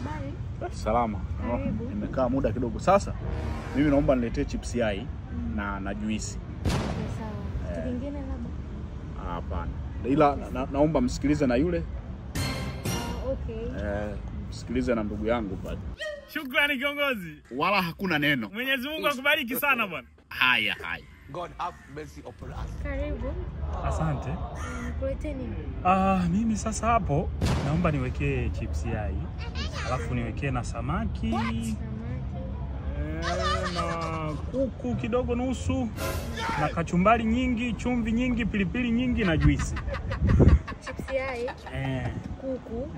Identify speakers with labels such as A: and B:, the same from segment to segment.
A: Habari?
B: Salama. Nimekaa muda kidogo. Sasa mimi naomba niletee chips yai na juisi.
A: Sawa. Kitu kingine labda?
B: Hapana. Ila naomba msikilize na yule.
A: Okay.
B: Msikilize na ndugu yangu pale.
C: Shukrani kiongozi.
B: Wala hakuna neno.
C: Mwenyezi Mungu akubariki sana bwana.
B: Haya.
D: God have mercy upon us.
A: Karibu.
C: Asante.
A: Kulete nini?
C: Mimi sasa hapo naomba niwekee chips yai. Alafu niwekee na samaki. Na kuku kidogo nusu. Na kachumbari nyingi, chumvi nyingi, pilipili nyingi na juisi.
A: Chips yai. Kuku.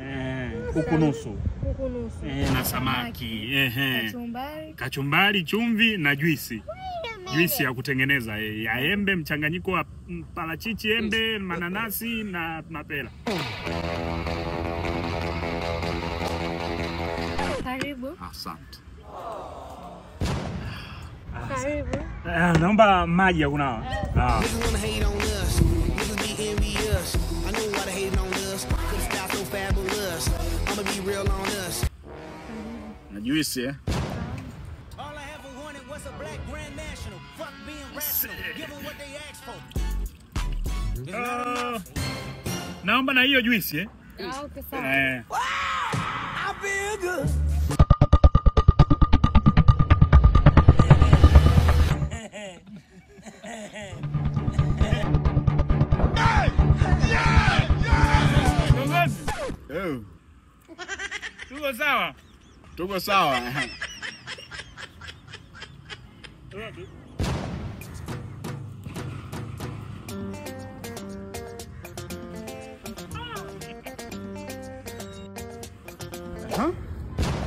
C: Kuku nusu.
A: Kuku nusu.
C: Na samaki.
A: Kachumbari,
C: chumvi na juisi. Juisi ya kutengeneza ya embe, mchanganyiko wa parachichi, embe, mananasi na mapera.
A: Karibu.
B: Asante.
A: Karibu.
C: Naomba maji ya kunawa.
B: Na juisi
C: naomba na hiyo juisi
A: Okay, sawa.
D: I feel good.
C: Tuko sawa?
B: Tuko sawa.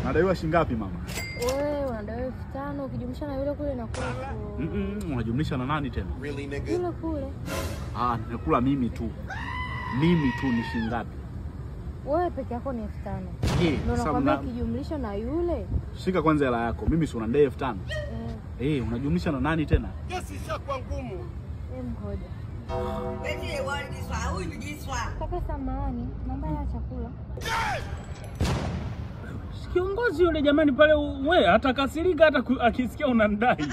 B: Nadaiwa shingapi mama?
A: Wewe unadaiwa 5,000 ukijumlisha na yule kule na kule.
B: Unajumlisha na nani tena?
D: Really nigga?
A: Yule kule.
B: Nimekula mimi tu. Mimi tu ni shingapi?
A: Wewe peke yako ni 5,000. Ndio nakwambia ukijumlisha na yule.
B: Shika kwanza hela yako. Mimi si unadai 5,000. Unajumlisha na nani tngumu?
D: Yes, ishakuwa ngumu.
A: Ngoja. Kaka samahani, namba ya chakula.
C: Kiongozi yule jamani pale wewe atakasirika hata akisikia unandai.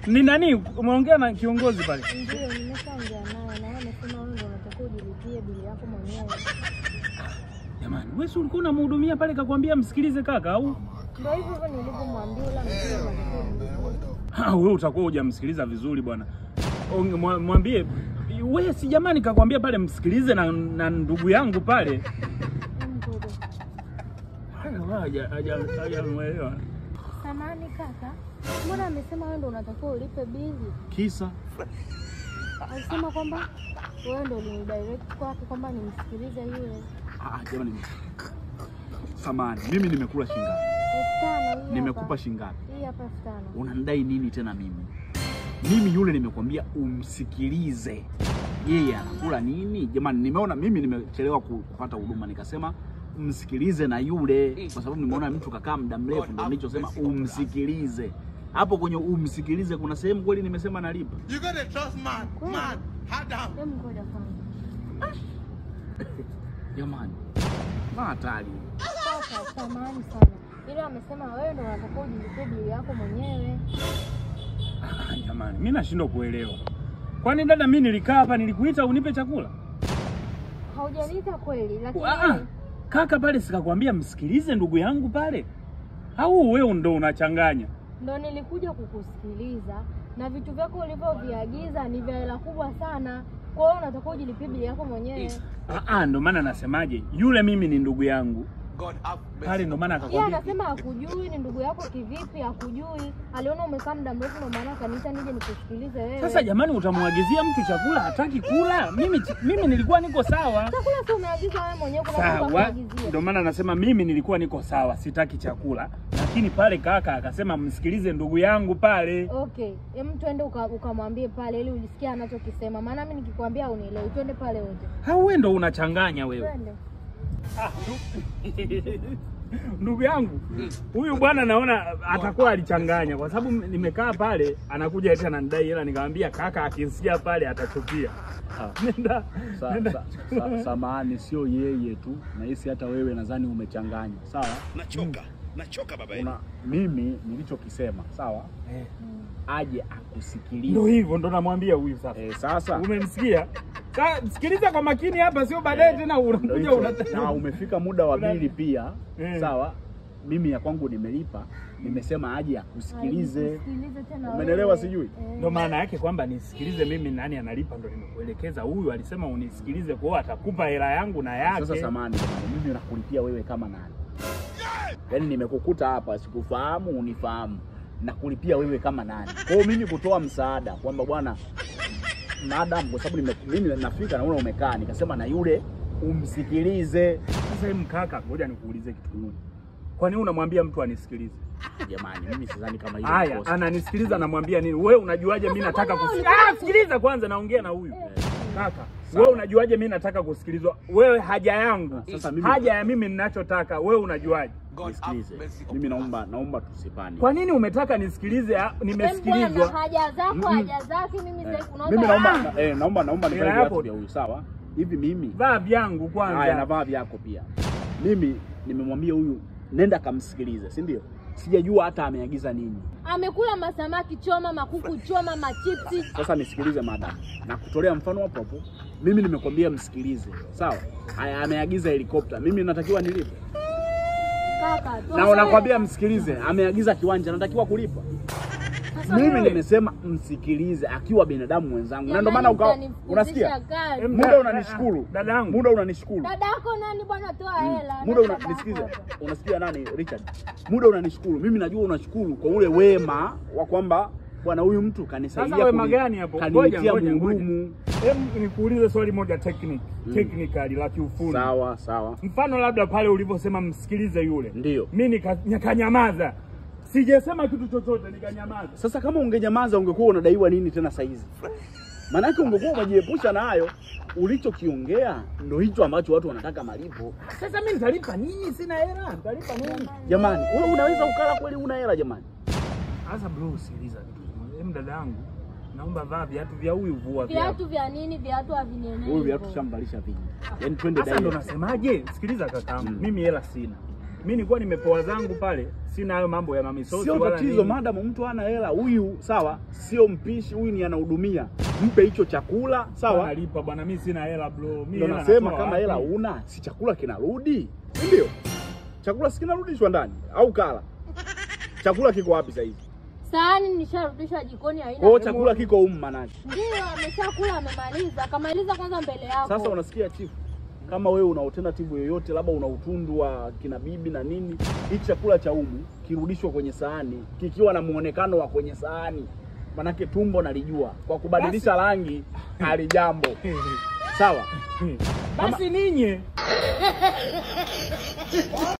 C: Ni nani? Umeongea na kiongozi pale?
A: Ndio, nimeshaongea naye na yeye amesema wewe ndio unatakiwa ujilipie bili yako mwenyewe.
C: Jamani, wewe si ulikuwa unamhudumia pale kakwambia msikilize kaka au?
A: Ndio hivyo nilivyomwambia ila mzee
C: Wewe utakuwa hujamsikiliza vizuri bwana. Mwambie wewe si jamani kakwambia pale msikilize na ndugu yangu pale. Hajamuelewa.
A: Samahani kaka. Mbona amesema wewe ndio unatakiwa ulipe bili?
B: Kisa?
A: Alisema kwamba wewe ndio ulinidirect kwake kwamba nimsikilize yule.
B: Jamani. Samahani, mimi nimekula shingapi?
A: 5,000.
B: Nimekupa shingapi?
A: Hii hapa 5,000.
B: Unanidai nini tena mimi? Mimi yule nimekwambia umsikilize. Yeye anakula nini? Jamani, nimeona mimi nimechelewa kupata huduma nikasema msikilize na yule kwa sababu nimeona mtu kakaa muda mrefu ndio nilichosema umsikilize. Hapo kwenye umsikilize kuna sehemu kweli nimesema nalipa.
D: You got to trust man. Hard down.
A: Ngoja kwanza.
B: Jamani. Hatari.
A: Kaka, samahani sana. Ila amesema wewe ndio unatakiwa ujilipie bili yako mwenyewe.
C: Jamani, mimi nashindwa kuelewa. Kwani dada mimi nilikaa hapa nilikuita unipe chakula?
A: Haujaniita kweli, lakini
C: kaka pale sikakwambia msikilize ndugu yangu pale? Au wewe ndo unachanganya?
A: Ndio nilikuja kukusikiliza na vitu vyako ulivyoviagiza ni vya hela kubwa sana. Kwa hiyo unatakiwa ujilipie bili yako mwenyewe.
C: Ndio maana nasemaje? Yule mimi ni ndugu yangu.
D: God have mercy.
C: Pale ndo maana akakwambia.
A: Yeye anasema hakujui ni ndugu yako kivipi, hakujui. Aliona umekaa muda mrefu ndio maana akaniita nije nikusikilize wewe.
C: Sasa jamani utamwagizia mtu chakula hataki kula? Mimi nilikuwa niko sawa.
A: Chakula si umeagiza wewe mwenyewe kuna
C: sawa. Ndio maana nasema mimi nilikuwa niko sawa, sitaki chakula. Lakini pale kaka akasema msikilize ndugu yangu pale.
A: Okay. Twende ukamwambie pale ili ulisikia anachokisema. Maana mimi nikikwambia unielewi. Twende pale wote.
C: Wewe ndo unachanganya wewe.
A: Twende.
C: Ndugu yangu, huyu bwana naona atakuwa alichanganya kwa sababu nimekaa pale anakuja eti ananidai hela, nikamwambia kaka akinisikia pale atachukia. Nenda.
B: Samahani, sio yeye tu, na hisi hata wewe nadhani umechanganya. Sawa?
E: Nachoka baba.
B: Mimi nilichokisema, sawa? Aje akusikilize.
C: Ndio hivyo ndo namwambia huyu sasa.
B: Sasa
C: umemsikia? Sasa sikiliza kwa makini hapa, sio baadaye tena unakuja
B: na umefika muda wa bili pia. Sawa? Mimi ya kwangu nimelipa, nimesema aje akusikilize. Umeelewa sijui?
C: Ndio maana yake kwamba nisikilize mimi, nani analipa ndo nimekuelekeza. Huyu alisema unisikilize, kwa hiyo atakupa hela yangu na yake.
B: Sasa samani, mimi nakulipia wewe kama nani? Yaani nimekukuta hapa sikufahamu unifahamu. Nakulipia wewe kama nani? Kwa hiyo mimi kutoa msaada kwamba bwana madam, kwa sababu mimi nafika naona umekaa, nikasema na yule umsikilize.
C: Sasa hivi kaka, ngoja nikuulize kitu kimoja. Kwa nini unamwambia mtu anisikilize?
B: Jamani, mimi sidhani kama hiyo.
C: Haya, ananisikiliza namwambia nini? Wewe unajuaje mimi nataka kusikiliza? Sikiliza kwanza, naongea na huyu. Kaka, wewe unajuaje mimi nataka kusikilizwa? Wewe haja yangu. Sasa mimi haja ya mimi ninachotaka, wewe unajuaje?
B: Nisikilize. Mimi naomba tusipane.
C: Kwa nini umetaka nisikilize? Nimesikilizwa.
A: Haja zako, haja zake, mimi sasa
B: mimi naomba nivae viatu vya huyu, sawa? Hivi mimi
C: vaa vyangu kwanza.
B: Haya, na vaa vyako pia. Mimi nimemwambia huyu nenda kamsikilize, si ndio? Sijajua hata ameagiza nini.
A: Amekula masamaki choma, makuku choma, machipsi.
B: Sasa nisikilize madam. Na kutolea mfano hapo hapo. Mimi nimekwambia msikilize. Sawa? Haya, ameagiza helikopta. Mimi natakiwa nilipe.
A: Kaka,
B: na unakwambia msikilize, ameagiza kiwanja, natakiwa kulipa. Mimi nimesema msikilize akiwa binadamu mwenzangu. Na ndio maana unasikia? Muda unanishukuru.
C: Dadangu.
B: Muda unanishukuru.
A: Dadako nani bwana, toa hela.
B: Muda unanisikiza. Unasikia nani Richard? Muda unanishukuru. Mimi najua unashukuru kwa ule wema wa kwamba bwana huyu mtu kanisaidia.
C: Sasa wema gani hapo?
B: Ngoja mgumu.
C: Hebu nikuulize swali moja technically la kiufundi.
B: Sawa.
C: Mfano labda pale ulivyosema msikilize yule.
B: Ndio.
C: Mimi nikanyamaza. Sijasema kitu chochote, nikanyamaza.
B: Sasa kama ungenyamaza ungekuwa unadaiwa nini tena saa hizi? Maana yake ungekuwa umejiepusha na hayo. Ulichokiongea ndio hicho ambacho watu wanataka malipo.
C: Sasa mimi nitalipa nini? Sina hela. Nitalipa nini?
B: Jamani, wewe unaweza ukala kweli una hela jamani?
C: Sasa bro, sikiliza kitu. Hem, dada yangu, naomba vaa viatu vya huyu, vua
A: viatu vya nini? Viatu havinene.
B: Huyu viatu shambalisha vingi. Yaani twende
C: dai. Sasa ndo nasemaje? Sikiliza kakaangu. Mimi hela sina. Mimi nilikuwa nimepoa zangu pale, sina hayo mambo ya mamisosi
B: wala nini. Sio tatizo madam, mtu hana hela. Huyu sawa, sio mpishi, huyu ni anahudumia. Mpe hicho chakula, sawa?
C: Analipa bwana, mimi sina hela bro. Mimi
B: ndo nasema kama hela una, si chakula kinarudi? Ndio. Chakula si kinarudishwa ndani au kala? Chakula kiko wapi sasa hivi?
A: Sahani nisharudisha jikoni haina.
B: Kwa chakula kiko humu manani?
A: Ndio, ameshakula amemaliza. Kamaliza kwanza mbele yako.
B: Sasa unasikia chief? Kama wewe una alternative yoyote, labda una utundu wa kina bibi na nini, hiki chakula cha humu kirudishwa kwenye sahani kikiwa na muonekano wa kwenye sahani. Manake tumbo nalijua kwa kubadilisha rangi alijambo. Sawa?
C: Basi ninyi